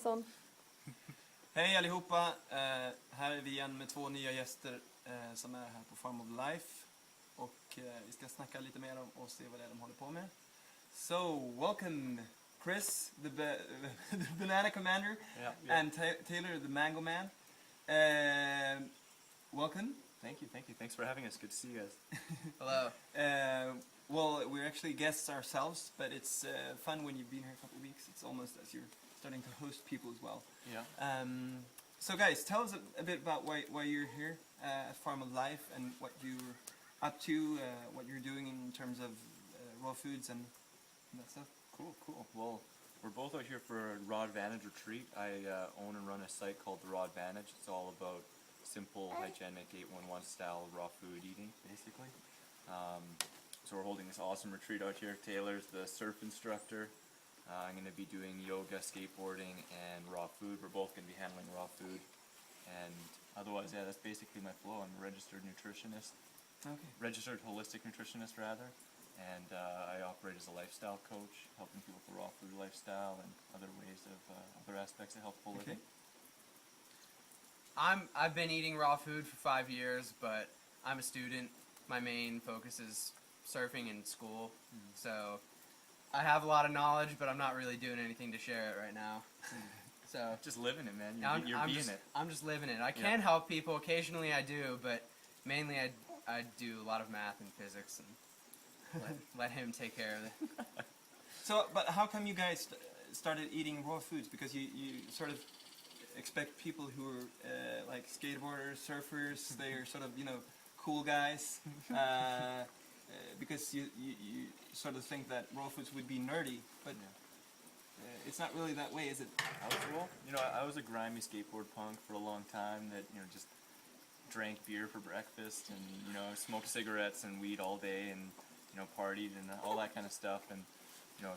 Nilsson. Hej allihopa, här är vi igen med två nya gäster som är här på Farm of Life. Och vi ska snacka lite mer om och se vad det är de håller på med. So, welcome Chris, the banana commander, and Taylor, the mango man. Welcome. Thank you. Thanks for having us. Good to see you guys. Hello. Well, we're actually guests ourselves, but it's fun when you've been here a couple of weeks. It's almost as you're starting to host people as well. Yeah. So guys, tell us a bit about why you're here at Farm of Life and what you're up to, what you're doing in terms of raw foods and that stuff. Cool. Well, we're both out here for a Raw Advantage retreat. I own and run a site called the Raw Advantage. It's all about simple, hygienic 811 style raw food eating, basically. So we're holding this awesome retreat out here. Taylor's the surf instructor. I'm going to be doing yoga, skateboarding, and raw food. We're both going to be handling raw food. And otherwise, yeah, that's basically my flow. I'm a registered nutritionist. Okay. Registered holistic nutritionist, rather. And I operate as a lifestyle coach, helping people with the raw food lifestyle and other ways of other aspects of healthful living. I've been eating raw food for 5 years, but I'm a student. My main focus is surfing and school. So I have a lot of knowledge, but I'm not really doing anything to share it right now. So Just living it, man. You're I'm being just, it. I'm just living it. I can help people. Occasionally I do, but mainly I do a lot of math and physics and let him take care of it. So, but how come you guys started eating raw foods? Because you sort of expect people who are like skateboarders, surfers, they're sort of, cool guys. Because you sort of think that raw foods would be nerdy, but it's not really that way, is it? I was a grimy skateboard punk for a long time that, just drank beer for breakfast and, smoked cigarettes and weed all day and, partied and all that kind of stuff. And,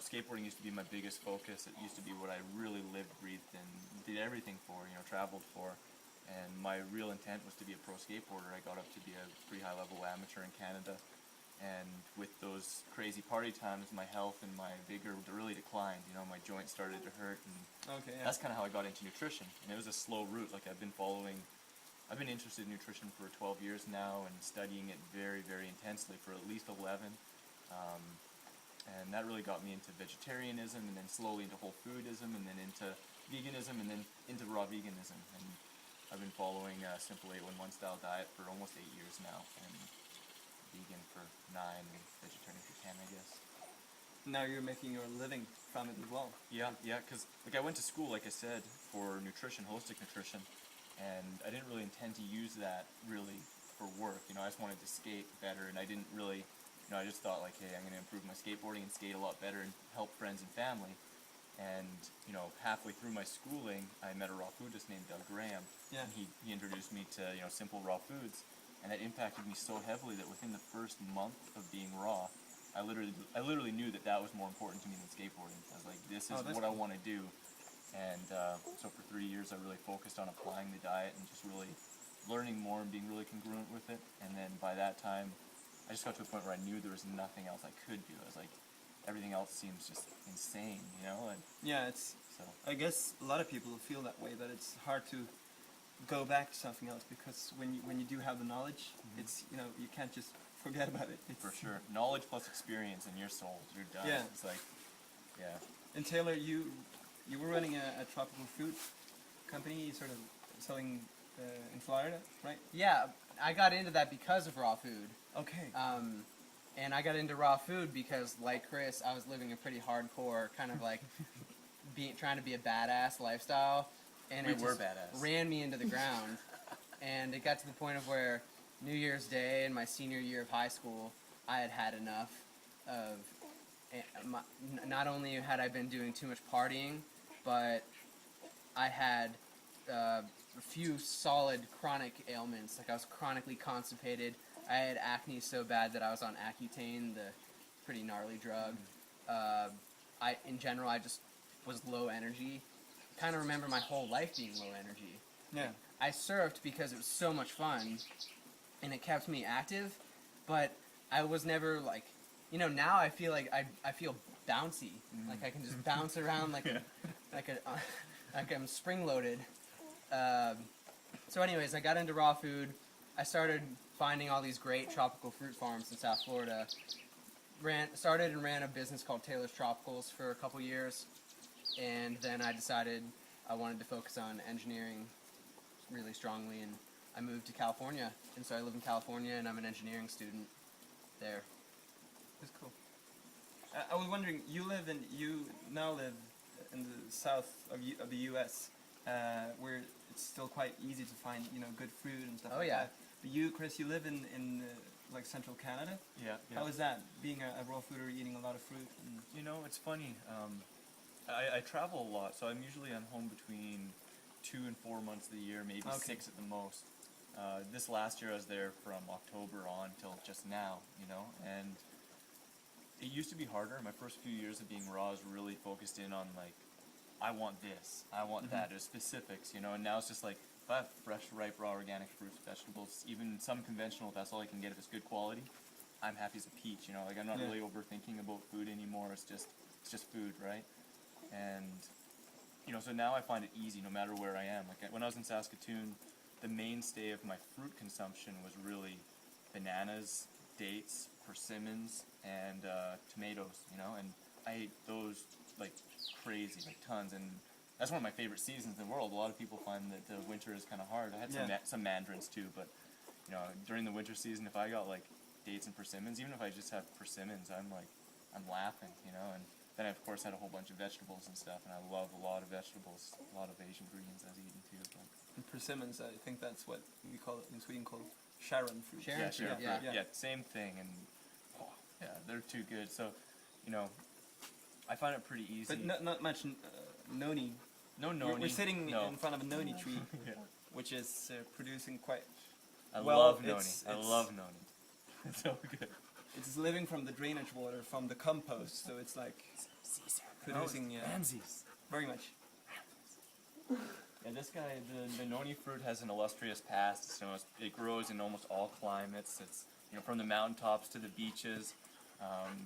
skateboarding used to be my biggest focus. It used to be what I really lived, breathed, and did everything for, traveled for. And my real intent was to be a pro skateboarder. I got up to be a pretty high-level amateur in Canada. And with those crazy party times, my health and my vigor really declined. My joints started to hurt, and that's kind of how I got into nutrition. And it was a slow route. Like I've been interested in nutrition for 12 years now, and studying it very, very intensely for at least 11. And that really got me into vegetarianism, and then slowly into whole foodism, and then into veganism, and then into raw veganism. And I've been following a simple 811 style diet for almost 8 years now, and vegan for 9, and vegetarian for 10, I guess. Now you're making your living from it as well. Yeah, because I went to school, like I said, for nutrition, holistic nutrition, and I didn't really intend to use that really for work. I just wanted to skate better, and I didn't really, I just thought like, hey, I'm going to improve my skateboarding and skate a lot better and help friends and family. And, halfway through my schooling, I met a raw foodist named Doug Graham. Yeah. And he introduced me to, simple raw foods. And that impacted me so heavily that within the first month of being raw, I literally knew that was more important to me than skateboarding. I was like, this is what I want to do. And so for 3 years, I really focused on applying the diet and just really learning more and being really congruent with it. And then by that time, I just got to a point where I knew there was nothing else I could do. I was like, everything else seems just insane, And yeah, I guess a lot of people feel that way, that it's hard to go back to something else, because when you do have the knowledge, it's, you can't just forget about it. For sure. Knowledge plus experience and you're sold. You're done. Yeah. It's like, yeah. And Taylor, you were running a tropical fruit company, sort of selling in Florida, right? Yeah, I got into that because of raw food. Okay. And I got into raw food because, like Chris, I was living a pretty hardcore kind of like trying to be a badass lifestyle, and We were badass. ran me into the ground. And it got to the point of where New Year's Day in my senior year of high school, I had enough of. Not only had I been doing too much partying, but I had a few solid chronic ailments. Like I was chronically constipated. I had acne so bad that I was on Accutane, the pretty gnarly drug. In general, I just was low energy. Kind of remember my whole life being low energy. Yeah. I surfed because it was so much fun, and it kept me active, but I was never like, now I feel like I feel bouncy. Like I can just bounce around like a Like I'm spring loaded. So anyways, I got into raw food. I started finding all these great tropical fruit farms in South Florida. Started and ran a business called Taylor's Tropicals for a couple years, and then I decided I wanted to focus on engineering really strongly, and I moved to California, and so I live in California, and I'm an engineering student there. That's cool. I was wondering, you now live in the south of the U.S., where it's still quite easy to find good fruit and stuff Oh, like yeah. that. But you, Chris, you live in like central Canada. Yeah. How is that, being a raw fooder, eating a lot of fruit? And You know, it's funny. I travel a lot, so I'm home between 2 and 4 months of the year, maybe Okay. 6 at the most. This last year I was there from October on till just now, and it used to be harder. My first few years of being raw was really focused in on like, I want this, I want that, there's specifics, and now it's just like, if I have fresh, ripe, raw, organic fruits, vegetables, even some conventional, if that's all I can get, if it's good quality, I'm happy as a peach, like I'm not Yeah. really overthinking about food anymore, it's just food, right? And, so now I find it easy no matter where I am. Like when I was in Saskatoon, the mainstay of my fruit consumption was really bananas, dates, persimmons, and tomatoes, and I ate those like crazy, like tons, and that's one of my favorite seasons in the world. A lot of people find that the winter is kind of hard. I had some mandarins too, but during the winter season, if I got like dates and persimmons, even if I just have persimmons, I'm laughing, and then I of course had a whole bunch of vegetables and stuff, and I love a lot of vegetables, a lot of Asian greens I was eating too. But persimmons, I think that's what we call it in Sweden, called Sharon fruit. Sharon yeah, fruit, sure, yeah. yeah, same thing, and they're too good. So, I find it pretty easy. But not much noni. No noni. We're sitting no. in front of a noni tree, Yeah. which is producing quite. I Well, love noni. it's- I love noni. It's so good. It's living from the drainage water from the compost, so it's like producing very much. Yeah, this guy, the noni fruit has an illustrious past. So it grows in almost all climates. It's from the mountaintops to the beaches,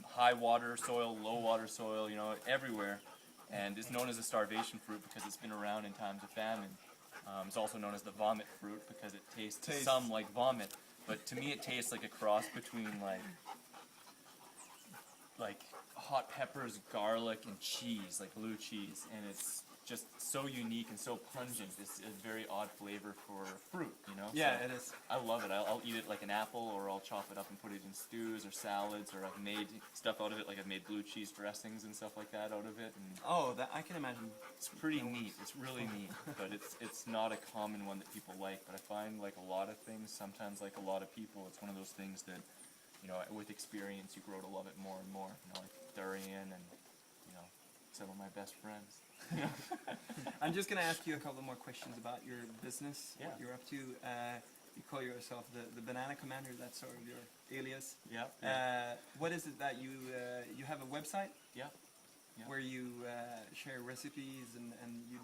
high water soil, low water soil, everywhere. And it's known as a starvation fruit because it's been around in times of famine. It's also known as the vomit fruit because it tastes to some like vomit, but to me it tastes like a cross between like hot peppers, garlic, and cheese, like blue cheese, and it's just so unique and so pungent. It's a very odd flavor for fruit, Yeah, So it is. I love it. I'll eat it like an apple, or I'll chop it up and put it in stews or salads, or I've made stuff out of it, like I've made blue cheese dressings and stuff like that out of it. And Oh, that I can imagine. it's pretty neat. It's really neat, but it's not a common one that people like. But I find like a lot of things, sometimes like a lot of people, it's one of those things that with experience you grow to love it more and more. Like durian and some of my best friends. I'm just gonna ask you a couple more questions about your business, Yeah. what you're up to. You call yourself the Banana Commander. That's sort of your alias. Yeah. What is it that you have a website Yeah. Yeah. where you share recipes and you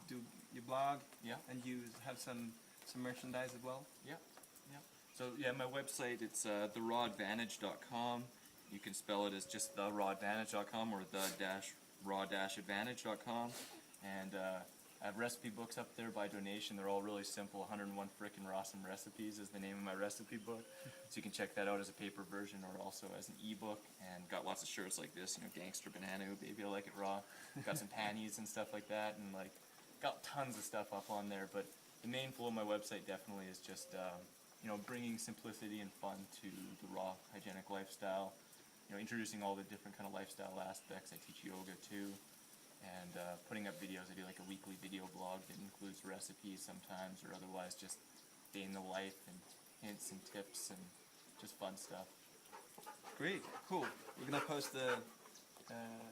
blog Yeah. and you have some merchandise as well? Yeah. Yeah. So yeah, my website, it's therawadvantage.com. You can spell it as just therawadvantage.com or the-raw-advantage.com. And I have recipe books up there by donation. They're all really simple. 101 frickin' Rawsome Recipes is the name of my recipe book. So you can check that out as a paper version or also as an ebook. And got lots of shirts like this, Gangster Banana, baby, I like it raw. Got some panties and stuff like that, and got tons of stuff up on there. But the main flow of my website definitely is just bringing simplicity and fun to the raw hygienic lifestyle. Introducing all the different kind of lifestyle aspects. I teach yoga too. And putting up videos. I do like a weekly video blog that includes recipes sometimes, or otherwise just day in the life and hints and tips and just fun stuff. Great, cool. We're gonna post the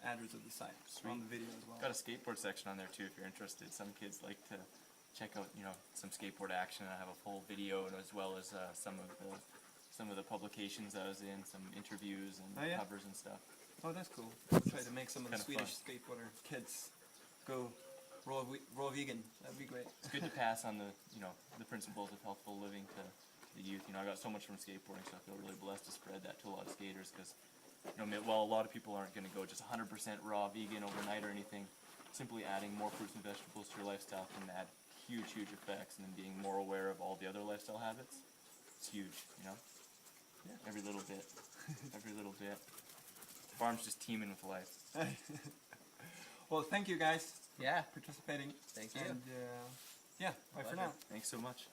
address of the site on the video as well. Got a skateboard section on there too if you're interested. Some kids like to check out some skateboard action. I have a full video, and as well as some of the publications I was in, some interviews and covers and stuff. Oh, that's cool. We'll try to make some of the Kinda Swedish skateboarder kids go raw vegan. That'd be great. It's good to pass on the principles of healthful living to the youth. I got so much from skateboarding, so I feel really blessed to spread that to a lot of skaters. Because while a lot of people aren't going to go just 100% raw vegan overnight or anything, simply adding more fruits and vegetables to your lifestyle can add huge effects, and then being more aware of all the other lifestyle habits, it's huge, you know? Yeah. Every little bit. Every little bit. The farm's just teeming with life. Well, thank you guys Yeah. for participating. Thank you. And yeah, bye for now. Thanks so much.